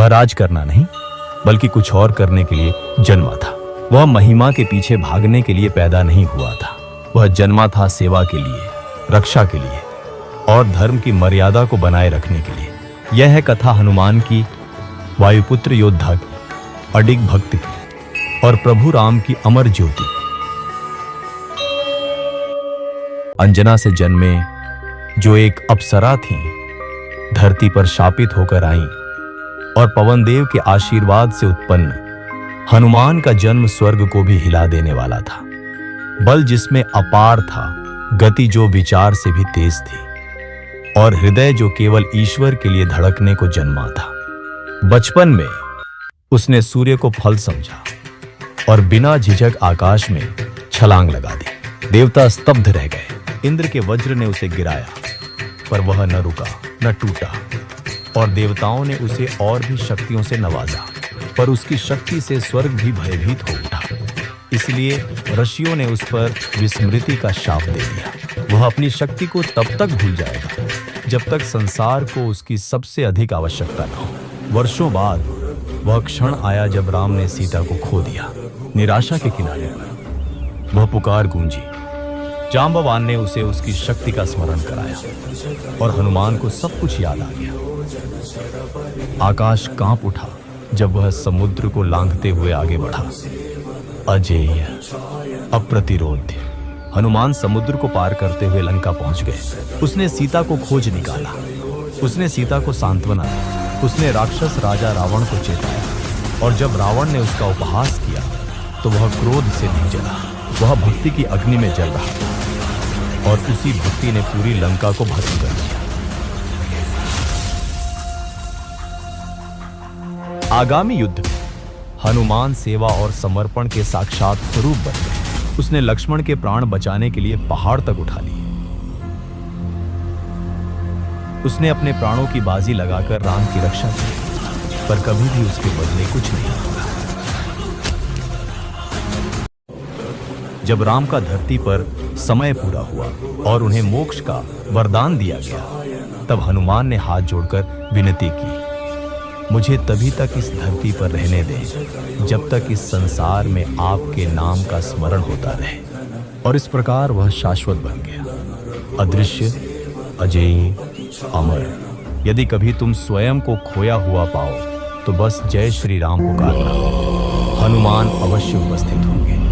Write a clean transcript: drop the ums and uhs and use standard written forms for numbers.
वह राज करना नहीं बल्कि कुछ और करने के लिए जन्मा था। वह महिमा के पीछे भागने के लिए पैदा नहीं हुआ था। वह जन्मा था सेवा के लिए, रक्षा के लिए और धर्म की मर्यादा को बनाए रखने के लिए। यह है कथा हनुमान की, वायुपुत्र योद्धा की, अडिग भक्त की और प्रभु राम की अमर ज्योति। अंजना से जन्मे जो एक अप्सरा थीं, धरती पर शापित होकर आईं और पवनदेव के आशीर्वाद से उत्पन्न हनुमान का जन्म स्वर्ग को भी हिला देने वाला था। बल जिसमें अपार था, गति जो विचार से भी तेज थी और हृदय जो केवल ईश्वर के लिए धड़कने को जन्मा था। बचपन में उसने सूर्य को फल समझा और बिना झिझक आकाश में छलांग लगा दी। देवता स्तब्ध रह गए। इंद्र के वज्र ने उसे गिराया पर वह न रुका न टूटा और देवताओं ने उसे और भी शक्तियों से नवाजा पर उसकी शक्ति से स्वर्ग भी भयभीत हो उठा। इसलिए ऋषियों ने उस पर विस्मृति का शाप दे दिया। वह अपनी शक्ति को तब तक भूल जाएगा जब तक संसार को उसकी सबसे अधिक आवश्यकता न हो। वर्षों बाद वह क्षण आया जब राम ने सीता को खो दिया। निराशा के किनारे पर वह पुकार गूंजी। जांबवान ने उसे उसकी शक्ति का स्मरण कराया और हनुमान को सब कुछ याद आ गया। आकाश कांप उठा जब वह समुद्र को लांघते हुए आगे बढ़ा। अजेय, अप्रतिरोध्य हनुमान समुद्र को पार करते हुए लंका पहुंच गए। उसने सीता को खोज निकाला। उसने सीता को सांत्वना दी। उसने राक्षस राजा रावण को चेताया और जब रावण ने उसका उपहास किया तो वह क्रोध से नहीं जला। वह भक्ति की अग्नि में जल रहा था और उसी भक्ति ने पूरी लंका को भस्म कर दिया। आगामी युद्ध में हनुमान सेवा और समर्पण के साक्षात स्वरूप बन गए। उसने लक्ष्मण के प्राण बचाने के लिए पहाड़ तक उठा लिए। उसने अपने प्राणों की बाजी लगाकर राम की रक्षा की पर कभी भी उसके बदले कुछ नहीं मांगा। जब राम का धरती पर समय पूरा हुआ और उन्हें मोक्ष का वरदान दिया गया तब हनुमान ने हाथ जोड़कर विनती की, मुझे तभी तक इस धरती पर रहने दें जब तक इस संसार में आपके नाम का स्मरण होता रहे। और इस प्रकार वह शाश्वत बन गया, अदृश्य, अजेय, अमर। यदि कभी तुम स्वयं को खोया हुआ पाओ तो बस जय श्री राम पुकारना, हनुमान अवश्य उपस्थित होंगे।